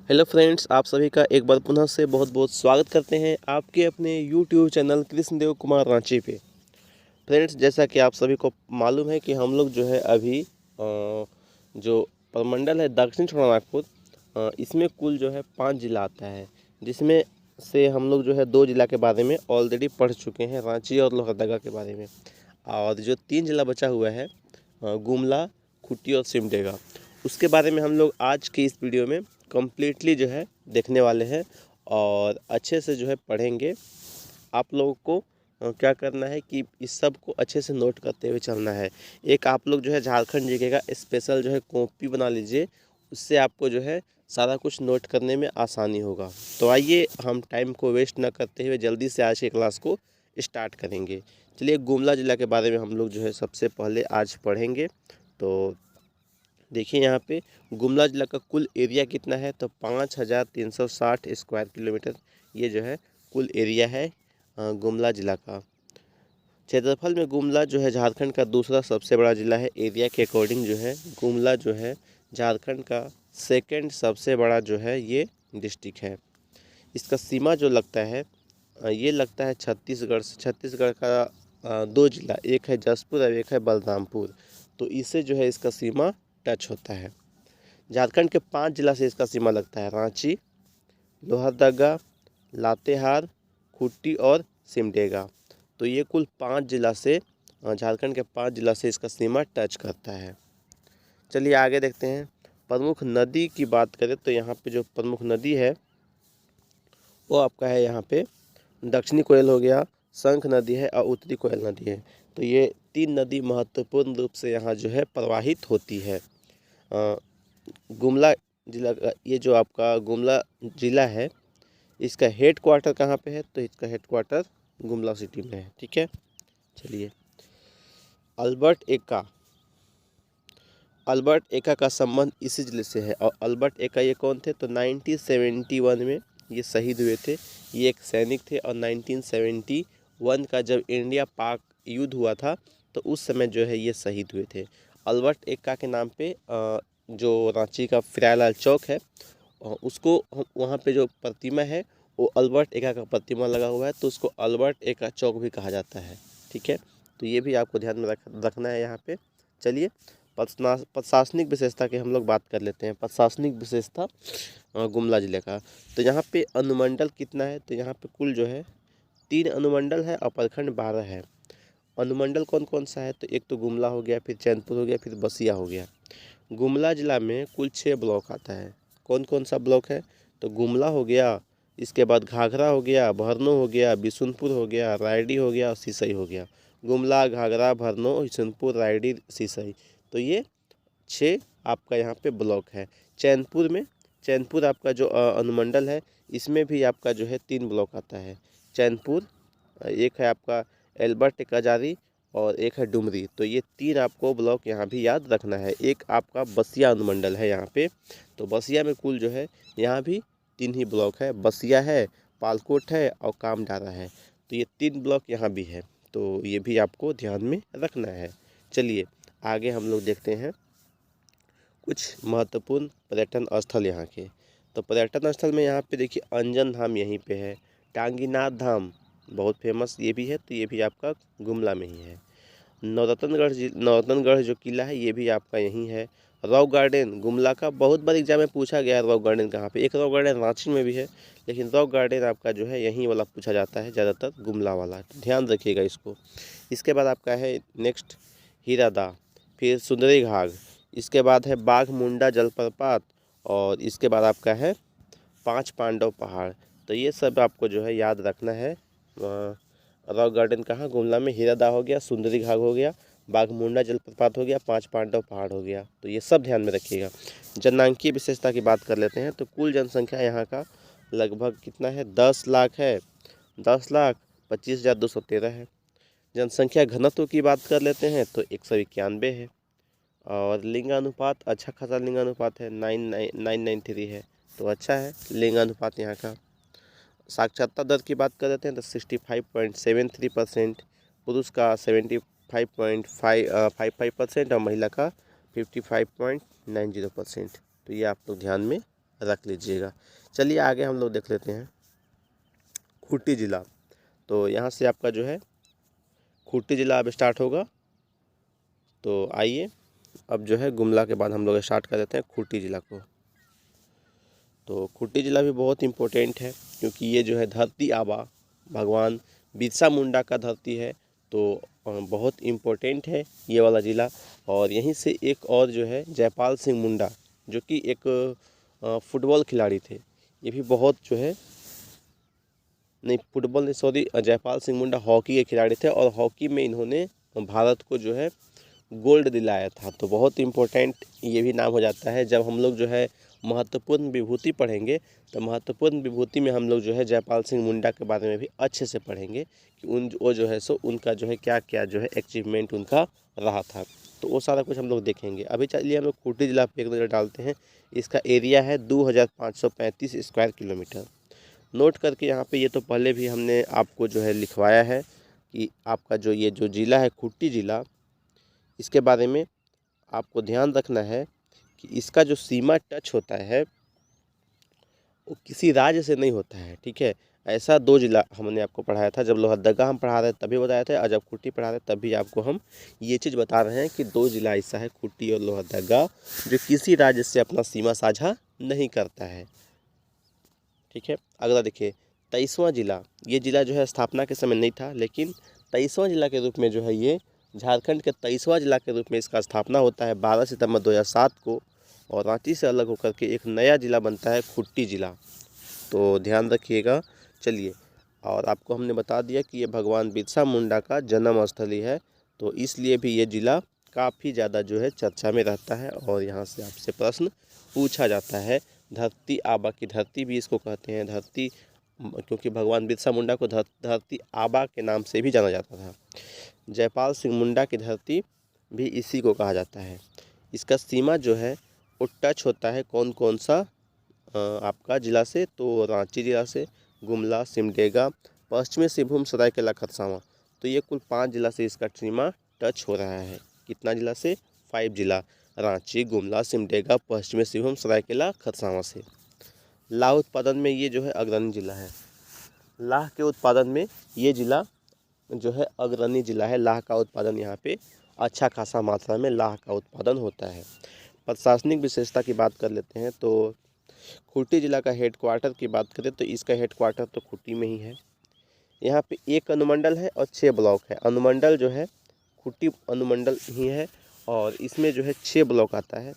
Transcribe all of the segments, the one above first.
Hello friends, आप सभी का एक बार पुनः से बहुत बहुत स्वागत करते हैं आपके अपने यूट्यूब चैनल कृष्णदेव कुमार रांची पे। फ्रेंड्स, जैसा कि आप सभी को मालूम है कि हम लोग जो है अभी जो प्रमंडल है दक्षिण छोटानागपुर, इसमें कुल जो है 5 जिला आता है, जिसमें से हम लोग जो है 2 जिला के बारे में ऑलरेडी पढ़ चुके हैं, रांची और लोहरदगा के बारे में। और जो 3 जिला बचा हुआ है गुमला, खूंटी और सिमडेगा, उसके बारे में हम लोग आज की इस वीडियो में कम्प्लीटली जो है देखने वाले हैं और अच्छे से जो है पढ़ेंगे। आप लोगों को क्या करना है कि इस सब को अच्छे से नोट करते हुए चलना है। एक आप लोग जो है झारखंड जीके का स्पेशल जो है कॉपी बना लीजिए, उससे आपको जो है सारा कुछ नोट करने में आसानी होगा। तो आइए हम टाइम को वेस्ट न करते हुए जल्दी से आज की क्लास को स्टार्ट करेंगे। चलिए, गुमला ज़िला के बारे में हम लोग जो है सबसे पहले आज पढ़ेंगे। तो देखिए यहाँ पे गुमला ज़िला का कुल एरिया कितना है, तो 5360 स्क्वायर किलोमीटर ये जो है कुल एरिया है गुमला ज़िला का। क्षेत्रफल में गुमला जो है झारखंड का दूसरा सबसे बड़ा ज़िला है। एरिया के अकॉर्डिंग जो है गुमला जो है झारखंड का सेकंड सबसे बड़ा जो है ये डिस्ट्रिक्ट है। इसका सीमा जो लगता है ये लगता है छत्तीसगढ़ से। छत्तीसगढ़ का 2 जिला, एक है जसपुर और एक है बलरामपुर, तो इससे जो है इसका सीमा टच होता है। झारखंड के 5 जिला से इसका सीमा लगता है, रांची, लोहरदगा, लातेहार, खूंटी और सिमडेगा। तो ये कुल 5 जिला से झारखंड के 5 जिला से इसका सीमा टच करता है। चलिए आगे देखते हैं। प्रमुख नदी की बात करें तो यहाँ पे जो प्रमुख नदी है वो आपका है यहाँ पे दक्षिणी कोयल हो गया, शंख नदी है और उत्तरी कोयल नदी है। तो ये 3 नदी महत्वपूर्ण रूप से यहाँ जो है प्रवाहित होती है। गुमला जिला का ये जो आपका गुमला जिला है, इसका हेड क्वार्टर कहाँ पे है, तो इसका हेड क्वार्टर गुमला सिटी में है। ठीक है, चलिए। अल्बर्ट एक्का का संबंध इसी जिले से है। और अल्बर्ट एक्का ये कौन थे, तो 1971 में ये शहीद हुए थे। ये एक सैनिक थे और 1971 का जब इंडिया पाक युद्ध हुआ था तो उस समय जो है ये शहीद हुए थे। अल्बर्ट एक्का के नाम पे जो रांची का फिरालाल चौक है उसको वहाँ पे जो प्रतिमा है वो अल्बर्ट एक्का का प्रतिमा लगा हुआ है, तो उसको अल्बर्ट एक्का चौक भी कहा जाता है। ठीक है, तो ये भी आपको ध्यान में रखना है यहाँ पे। चलिए, प्रशासनिक विशेषता की हम लोग बात कर लेते हैं। प्रशासनिक विशेषता गुमला जिले का, तो यहाँ पे अनुमंडल कितना है, तो यहाँ पे कुल जो है 3 अनुमंडल है और प्रखंड 12 है। अनुमंडल कौन कौन सा है, तो एक तो गुमला हो गया, फिर चैनपुर हो गया, फिर बसिया हो गया। गुमला जिला में कुल 6 ब्लॉक आता है। कौन कौन सा ब्लॉक है, तो गुमला हो गया, इसके बाद घाघरा हो गया, भरनो हो गया, बिशुनपुर हो गया, रायडी हो गया और सिसई हो गया। गुमला, घाघरा, भरनो, बिशुनपुर, रायडी, सिसई, तो ये 6 आपका यहाँ पे ब्लॉक है। चैनपुर आपका जो अनुमंडल है, इसमें भी आपका जो है 3 ब्लॉक आता है। चैनपुर, एक है आपका एल्बर्ट कजारी और एक है डुमरी। तो ये 3 आपको ब्लॉक यहाँ भी याद रखना है। एक आपका बसिया अनुमंडल है यहाँ पे, तो बसिया में कुल जो है यहाँ भी 3 ही ब्लॉक है। बसिया है, पालकोट है और कामडारा है, तो ये 3 ब्लॉक यहाँ भी है, तो ये भी आपको ध्यान में रखना है। चलिए आगे हम लोग देखते हैं कुछ महत्वपूर्ण पर्यटन स्थल यहाँ के। तो पर्यटन स्थल में यहाँ पे देखिए अंजन धाम यहीं पे है, टांगीनाथ धाम बहुत फेमस ये भी है, तो ये भी आपका गुमला में ही है। नौतनगढ़ जो किला है ये भी आपका यहीं है। रॉक गार्डन गुमला का बहुत बार एग्जाम में पूछा गया है, रॉक गार्डन कहाँ पे। एक रॉक गार्डन रांची में भी है, लेकिन रॉक गार्डन आपका जो है यहीं वाला पूछा जाता है ज़्यादातर, गुमला वाला, तो ध्यान रखिएगा इसको। इसके बाद आपका है नेक्स्ट हीरादा, फिर सुंदरी घाट, इसके बाद है बाघ मुंडा जलप्रपात और इसके बाद आपका है 5 पांडव पहाड़। तो ये सब आपको जो है याद रखना है। रॉक गार्डन कहाँ, गुमला में। हीरादा हो गया, सुंदरी घाट हो गया, बाघ मुंडा जलप्रपात हो गया, 5 पांडव पहाड़ हो गया, तो ये सब ध्यान में रखिएगा। जननांकीय विशेषता की बात कर लेते हैं, तो कुल जनसंख्या यहाँ का लगभग कितना है, 10 लाख है, 10,25,213 है। जनसंख्या घनत्व की बात कर लेते हैं तो 191 है। और लिंगानुपात अच्छा खासा लिंगानुपात है, 993 है, तो अच्छा है लिंगानुपात यहाँ का। साक्षरता दर की बात कर लेते हैं तो 65.73%, पुरुष का 75.55% और महिला का 55.90%। तो ये आप लोग ध्यान में रख लीजिएगा। चलिए आगे हम लोग देख लेते हैं खूंटी ज़िला। तो यहाँ से आपका जो है खूंटी ज़िला अब स्टार्ट होगा। तो आइए अब जो है गुमला के बाद हम लोग स्टार्ट कर देते हैं खूंटी ज़िला को। तो खूंटी ज़िला भी बहुत इम्पोर्टेंट है क्योंकि ये जो है धरती आबा भगवान बिरसा मुंडा का धरती है। तो बहुत इम्पोर्टेंट है ये वाला ज़िला। और यहीं से एक और जो है जयपाल सिंह मुंडा जो कि एक फुटबॉल खिलाड़ी थे। ये भी बहुत जो है नहीं फुटबॉल नहीं सॉरी जयपाल सिंह मुंडा हॉकी के खिलाड़ी थे और हॉकी में इन्होंने भारत को जो है गोल्ड दिलाया था। तो बहुत इम्पोर्टेंट ये भी नाम हो जाता है। जब हम लोग जो है महत्वपूर्ण विभूति पढ़ेंगे तो महत्वपूर्ण विभूति में हम लोग जो है जयपाल सिंह मुंडा के बारे में भी अच्छे से पढ़ेंगे कि वो जो है सो उनका जो है क्या क्या जो है अचीवमेंट उनका रहा था। तो वो सारा कुछ हम लोग देखेंगे। अभी चलिए हम लोग खूंटी जिला पे एक नज़र डालते हैं। इसका एरिया है 2535 स्क्वायर किलोमीटर। नोट करके यहाँ पे ये तो पहले भी हमने आपको जो है लिखवाया है कि आपका जो ये जो ज़िला है खूंटी ज़िला, इसके बारे में आपको ध्यान रखना है कि इसका जो सीमा टच होता है वो किसी राज्य से नहीं होता है। ठीक है, ऐसा 2 ज़िला हमने आपको पढ़ाया था। जब लोहरदगा हम पढ़ा रहे तभी बताया था और जब खूंटी पढ़ा रहे तभी आपको हम ये चीज़ बता रहे हैं कि 2 ज़िला ऐसा है खूंटी और लोहरदगा जो किसी राज्य से अपना सीमा साझा नहीं करता है। ठीक है, अगला देखिए 23वां ज़िला। ये ज़िला जो है स्थापना के समय नहीं था लेकिन 23वां ज़िला के रूप में जो है ये झारखंड के 23वां ज़िला के रूप में इसका स्थापना होता है 12 सितंबर 2007 को। और रांची से अलग होकर के एक नया ज़िला बनता है खूंटी ज़िला। तो ध्यान रखिएगा। चलिए, और आपको हमने बता दिया कि ये भगवान बिरसा मुंडा का जन्म स्थली है। तो इसलिए भी ये ज़िला काफ़ी ज़्यादा जो है चर्चा में रहता है और यहाँ से आपसे प्रश्न पूछा जाता है। धरती आबा की धरती भी इसको कहते हैं। धरती क्योंकि भगवान बिरसा मुंडा को धरती आबा के नाम से भी जाना जाता था। जयपाल सिंह मुंडा की धरती भी इसी को कहा जाता है। इसका सीमा जो है वो टच होता है कौन कौन सा आपका ज़िला से, तो रांची ज़िला से, गुमला, सिमडेगा, पश्चिमी सिंहभूम, सरायकेला, खरसावां। तो ये कुल 5 ज़िला से इसका सीमा टच हो रहा है। कितना ज़िला से? 5 ज़िला, रांची, गुमला, सिमडेगा, पश्चिमी सिंहभूम, सरायकेला, खरसावां से। लाह उत्पादन में ये जो है अग्रणी ज़िला है। लाह के उत्पादन में ये ज़िला जो है अग्रणी ज़िला है। लाह का उत्पादन यहाँ पे अच्छा खासा मात्रा में लाह का उत्पादन होता है। प्रशासनिक विशेषता की बात कर लेते हैं तो खूंटी ज़िला का हेडक्वार्टर की बात करें तो इसका हेडक्वार्टर तो खूंटी में ही है। यहाँ पे 1 अनुमंडल है और 6 ब्लॉक है। अनुमंडल जो है खूंटी अनुमंडल ही है और इसमें जो है 6 ब्लॉक आता है।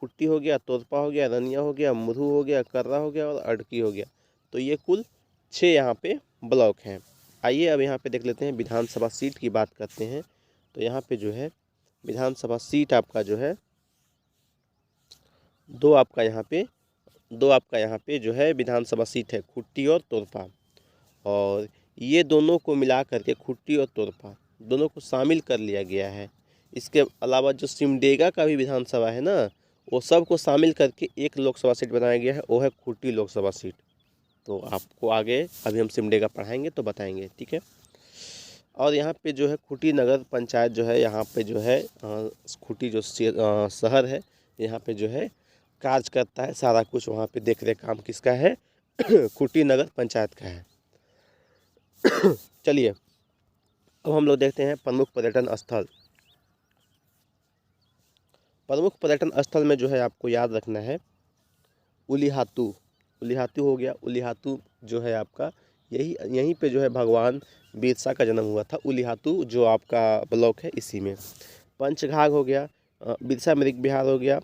खूंटी हो गया, तोरपा हो गया, रनिया हो गया, मुरहू हो गया, कर्रा हो गया और अड़की हो गया। तो ये कुल 6 यहाँ पे ब्लॉक हैं। आइए अब यहाँ पे देख लेते हैं विधानसभा सीट की बात करते हैं। तो यहाँ पे जो है विधानसभा सीट आपका जो है दो आपका यहाँ पे जो है विधानसभा सीट है खूंटी और तोरपा। और ये दोनों को मिला करके खूंटी और तोरपा दोनों को शामिल कर लिया गया है। इसके अलावा जो सिमडेगा का भी विधानसभा है ना, वो सब को शामिल करके एक लोकसभा सीट बनाया गया है, वो है खूंटी लोकसभा सीट। तो आपको आगे अभी हम सिमडेगा पढ़ाएंगे तो बताएंगे, ठीक है। और यहाँ पे जो है खूंटी नगर पंचायत जो है यहाँ पे जो है खूंटी जो शहर है यहाँ पे जो है कार्य करता है। सारा कुछ वहाँ पे देख रेख काम किसका है? खूंटी नगर पंचायत का है। चलिए अब हम लोग देखते हैं प्रमुख पर्यटन स्थल। प्रमुख पर्यटन स्थल में जो है आपको याद रखना है उलीहातू। उलीहातू हो गया। उलीहातू जो है आपका यहीं पे जो है भगवान बिरसा का जन्म हुआ था। उलीहातू जो आपका ब्लॉक है इसी में। पंचघाघ हो गया, बिरसा मृग विहार हो गया,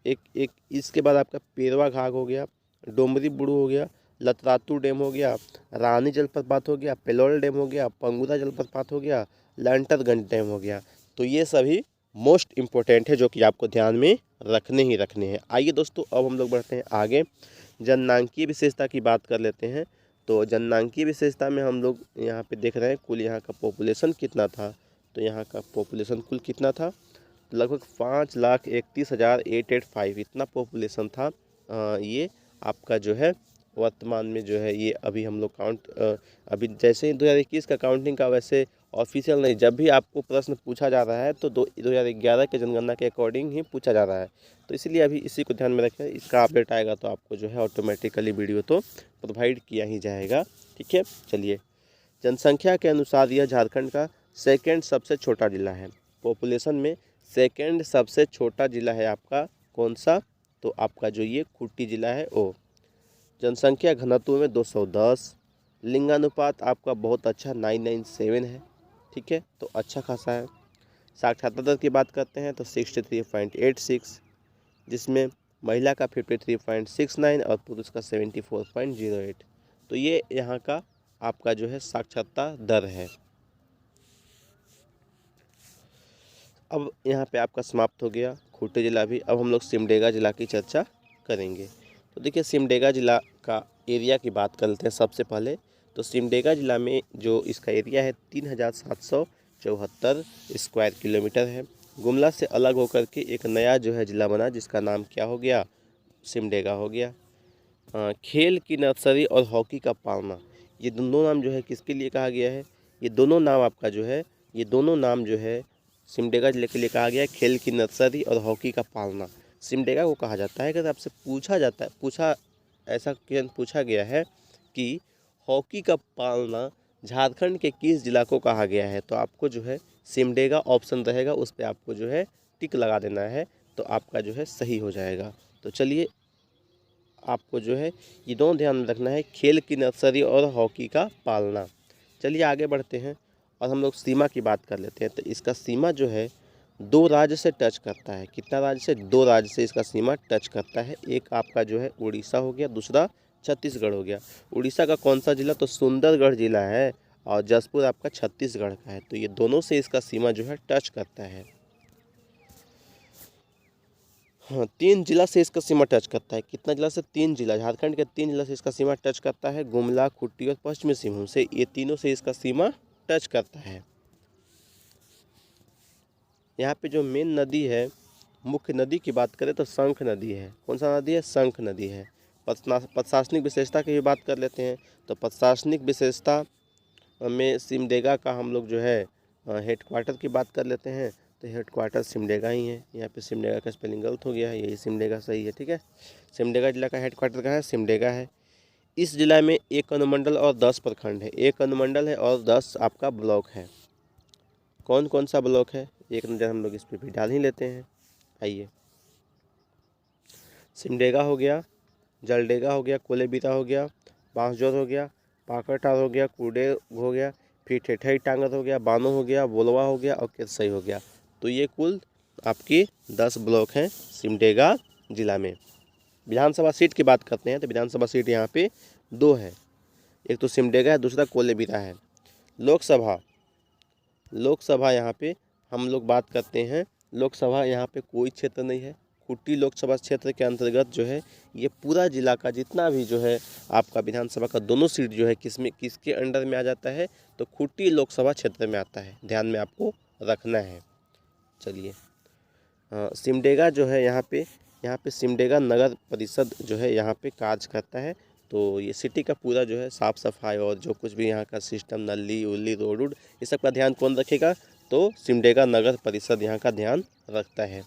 एक इसके बाद आपका पेरवा घाघ हो गया, डोमरी बुड़ू हो गया, लतरातू डैम हो गया, रानी जलप्रपात हो गया, पेलोल डैम हो गया, पंगुदा जलप्रपात हो गया, लंटरगंज डैम हो गया। तो ये सभी मोस्ट इम्पोर्टेंट है जो कि आपको ध्यान में रखने ही रखने हैं। आइए दोस्तों अब हम लोग बढ़ते हैं आगे। जननांकीय विशेषता की बात कर लेते हैं। तो जननांकीय विशेषता में हम लोग यहाँ पे देख रहे हैं कुल यहाँ का पॉपुलेशन कितना था। तो यहाँ का पॉपुलेशन कुल कितना था? लगभग 5,31,885 इतना पॉपुलेशन था। ये आपका जो है वर्तमान में जो है ये अभी हम लोग अभी जैसे ही 2021 का काउंटिंग का वैसे ऑफिशियल नहीं, जब भी आपको प्रश्न पूछा जा रहा है तो 2011 के जनगणना के अकॉर्डिंग ही पूछा जा रहा है। तो इसीलिए अभी इसी को ध्यान में रखें, इसका अपडेट आएगा तो आपको जो है ऑटोमेटिकली वीडियो तो प्रोवाइड किया ही जाएगा। ठीक है, चलिए। जनसंख्या के अनुसार यह झारखंड का सेकेंड सबसे छोटा जिला है। पॉपुलेशन में सेकेंड सबसे छोटा जिला है आपका कौन सा? तो आपका जो ये खूंटी जिला है वो। जनसंख्या घनत्व में 210। लिंगानुपात आपका बहुत अच्छा 997 है। ठीक है, तो अच्छा खासा है। साक्षरता दर की बात करते हैं तो 63.86, जिसमें महिला का 53.69 और पुरुष का 74.08। तो ये यहाँ का आपका जो है साक्षरता दर है। अब यहाँ पे आपका समाप्त हो गया खूंटी जिला भी। अब हम लोग सिमडेगा जिला की चर्चा करेंगे। तो देखिए, सिमडेगा जिला का एरिया की बात करते हैं सबसे पहले। तो सिमडेगा जिला में जो इसका एरिया है 3774 स्क्वायर किलोमीटर है। गुमला से अलग होकर के एक नया जो है ज़िला बना, जिसका नाम क्या हो गया? सिमडेगा हो गया। खेल की नर्सरी और हॉकी का पालना, ये दोनों नाम जो है किसके लिए कहा गया है? ये दोनों नाम आपका जो है, ये दोनों नाम जो है सिमडेगा जिले के लिए कहा गया है। खेल की नर्सरी और हॉकी का पालना सिमडेगा को कहा जाता है। अगर आपसे पूछा जाता है, ऐसा क्वेश्चन पूछा गया है कि हॉकी का पालना झारखंड के किस जिला को कहा गया है, तो आपको जो है सिमडेगा ऑप्शन रहेगा, उस पर आपको जो है टिक लगा देना है, तो आपका जो है सही हो जाएगा। तो चलिए, आपको जो है ये दोनों ध्यान में रखना है, खेल की नर्सरी और हॉकी का पालना। चलिए आगे बढ़ते हैं और हम लोग सीमा की बात कर लेते हैं। तो इसका सीमा जो है 2 राज्य से टच करता है। कितना राज्य से? 2 राज्य से इसका सीमा टच करता है। एक आपका जो है उड़ीसा हो गया, दूसरा छत्तीसगढ़ हो गया। उड़ीसा का कौन सा जिला? तो सुंदरगढ़ जिला है, और जसपुर आपका छत्तीसगढ़ का है। तो ये दोनों से इसका सीमा जो है टच करता है। हाँ, 3 जिला से इसका सीमा टच करता है। कितना जिला से? 3 जिला, झारखंड के 3 जिला से इसका सीमा टच करता है। गुमला, खूंटी और पश्चिमी सिंहभूम से, ये तीनों से इसका सीमा टच करता है। यहाँ पे जो मेन नदी है, मुख्य नदी की बात करें तो शंख नदी है। कौन सा नदी है? शंख नदी है। प्रशासनिक विशेषता की भी बात कर लेते हैं। तो प्रशासनिक विशेषता में सिमडेगा का हम लोग जो है हेडक्वार्टर की बात कर लेते हैं। तो हेडक्वार्टर सिमडेगा ही है। यहाँ पे सिमडेगा का स्पेलिंग गलत हो गया है, यही सिमडेगा सही है। ठीक है, सिमडेगा जिला का हेडक्वार्टर कहाँ है? सिमडेगा है। इस जिला में 1 अनुमंडल और 10 प्रखंड है। 1 अनुमंडल है और 10 आपका ब्लॉक है। कौन कौन सा ब्लॉक है, एक नज़र हम लोग इस पर भी डाल ही लेते हैं। आइए, सिमडेगा हो गया, जलडेगा हो गया, कोलेबिरा हो गया, बांसजोर हो गया, पाकड़टार हो गया, कुडे हो गया, फिर ठेठई टांगत हो गया, बानो हो गया, बोलवा हो गया और किरसई हो गया। तो ये कुल आपकी 10 ब्लॉक हैं सिमडेगा जिला में। विधानसभा सीट की बात करते हैं तो विधानसभा सीट यहाँ पे 2 है। एक तो सिमडेगा है, दूसरा कोलेबिरा है। लोकसभा यहाँ पे हम लोग बात करते हैं। लोकसभा यहाँ पे कोई क्षेत्र नहीं है। खूंटी लोकसभा क्षेत्र के अंतर्गत जो है ये पूरा जिला का जितना भी जो है आपका विधानसभा का दोनों सीट जो है किसके अंडर में आ जाता है? तो खूंटी लोकसभा क्षेत्र में आता है। ध्यान में आपको रखना है। चलिए, सिमडेगा जो है यहाँ पे सिमडेगा नगर परिषद जो है यहाँ पे कार्य करता है। तो ये सिटी का पूरा जो है साफ़ सफाई और जो कुछ भी यहाँ का सिस्टम, नली उल्ली रोड वोड, ये सब का ध्यान कौन रखेगा? तो सिमडेगा नगर परिषद यहाँ का ध्यान रखता है।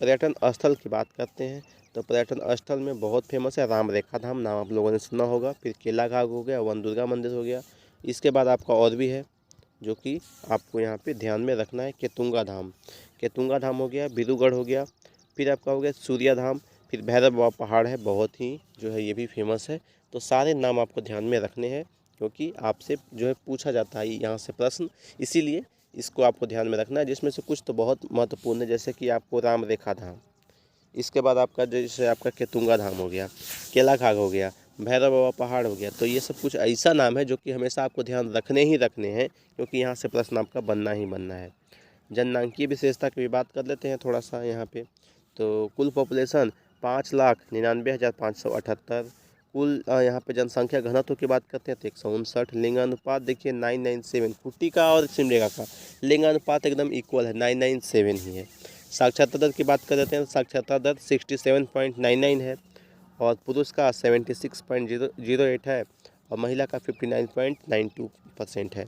पर्यटन स्थल की बात करते हैं तो पर्यटन स्थल में बहुत फेमस है राम रेखा धाम, नाम आप लोगों ने सुना होगा। फिर केला घाट हो गया, वन दुर्गा मंदिर हो गया। इसके बाद आपका और भी है जो कि आपको यहाँ पे ध्यान में रखना है। केतुंगा धाम हो गया, बिरूगढ़ हो गया, फिर आपका हो गया सूर्या धाम, फिर भैरव बाबा पहाड़ है, बहुत ही जो है ये भी फेमस है। तो सारे नाम आपको ध्यान में रखने हैं, क्योंकि आपसे जो है पूछा जाता है यहाँ से प्रश्न, इसीलिए इसको आपको ध्यान में रखना है। जिसमें से कुछ तो बहुत महत्वपूर्ण है, जैसे कि आपको राम रेखा धाम, इसके बाद आपका जैसे आपका केतुंगा धाम हो गया, केला घाट हो गया, भैरव बाबा पहाड़ हो गया। तो ये सब कुछ ऐसा नाम है जो कि हमेशा आपको ध्यान रखने ही रखने हैं, क्योंकि यहाँ से प्रश्न आपका बनना ही बनना है। जननांकीय विशेषता की भी बात कर लेते हैं थोड़ा सा यहाँ पे। तो कुल पॉपुलेशन 5,99,578। कुल यहाँ पे जनसंख्या घनत्व की बात करते हैं तो 159। लिंगानुपात देखिए 997, खूंटी का और सिमडेगा का लिंगानुपात एकदम इक्वल है, 997 ही है। साक्षरता दर की बात कर लेते हैं तो साक्षरता दर 67.99 है, और पुरुष का 76.08 है, और महिला का 59.92% है।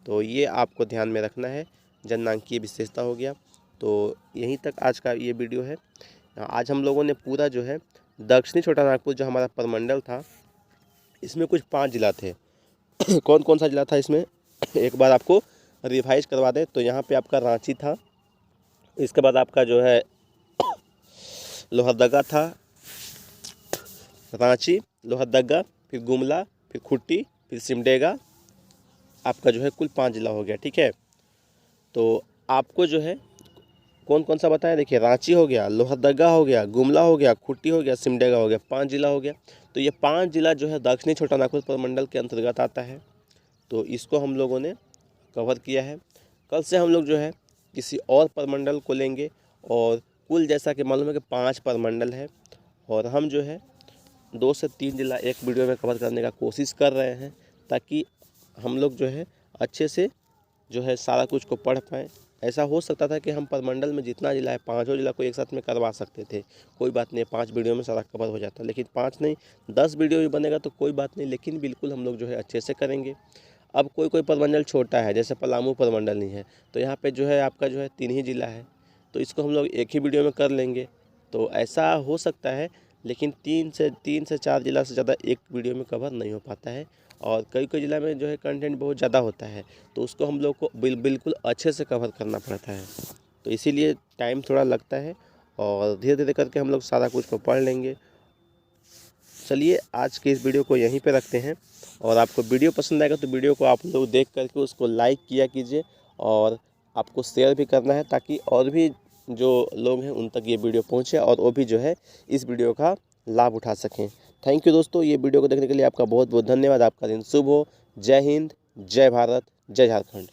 तो ये आपको ध्यान में रखना है, जननांकीय विशेषता हो गया। तो यहीं तक आज का ये वीडियो है। आज हम लोगों ने पूरा जो है दक्षिणी छोटा नागपुर जो हमारा प्रमंडल था, इसमें कुछ 5 जिला थे। कौन कौन सा जिला था इसमें एक बार आपको रिवाइज करवा दें तो यहाँ पे आपका रांची था, इसके बाद आपका जो है लोहरदगा था, रांची, लोहरदगा, फिर गुमला, फिर खुट्टी, फिर सिमडेगा, आपका जो है कुल 5 जिला हो गया। ठीक है, तो आपको जो है कौन कौन सा बताया, देखिए रांची हो गया, लोहरदगा हो गया, गुमला हो गया, खुट्टी हो गया, सिमडेगा हो गया, 5 जिला हो गया। तो ये 5 जिला जो है दक्षिणी छोटा नागपुर प्रमंडल के अंतर्गत आता है। तो इसको हम लोगों ने कवर किया है। कल से हम लोग जो है किसी और प्रमंडल को लेंगे और कुल जैसा कि मालूम है कि 5 प्रमंडल है और हम जो है 2 से 3 जिला एक वीडियो में कवर करने का कोशिश कर रहे हैं, ताकि हम लोग जो है अच्छे से जो है सारा कुछ को पढ़ पाएँ। ऐसा हो सकता था कि हम प्रमंडल में जितना जिला है 5 जिला को एक साथ में करवा सकते थे, कोई बात नहीं, 5 वीडियो में सारा कवर हो जाता, लेकिन 5 नहीं 10 वीडियो भी बनेगा तो कोई बात नहीं, लेकिन बिल्कुल हम लोग जो है अच्छे से करेंगे। अब कोई कोई प्रमंडल छोटा है, जैसे पलामू प्रमंडल नहीं है, तो यहाँ पे जो है आपका जो है 3 ही जिला है, तो इसको हम लोग एक ही वीडियो में कर लेंगे। तो ऐसा हो सकता है, लेकिन 3 से 4 जिला से ज़्यादा एक वीडियो में कवर नहीं हो पाता है। और कई कई जिला में जो है कंटेंट बहुत ज़्यादा होता है, तो उसको हम लोग को बिल्कुल अच्छे से कवर करना पड़ता है, तो इसीलिए टाइम थोड़ा लगता है और धीरे धीरे करके हम लोग सारा कुछ को पढ़ लेंगे। चलिए आज के इस वीडियो को यहीं पे रखते हैं, और आपको वीडियो पसंद आएगा तो वीडियो को आप लोग देख करके उसको लाइक किया कीजिए, और आपको शेयर भी करना है ताकि और भी जो लोग हैं उन तक ये वीडियो पहुंचे और वो भी जो है इस वीडियो का लाभ उठा सकें। थैंक यू दोस्तों, ये वीडियो को देखने के लिए आपका बहुत बहुत धन्यवाद। आपका दिन शुभ हो। जय हिंद, जय भारत, जय झारखंड।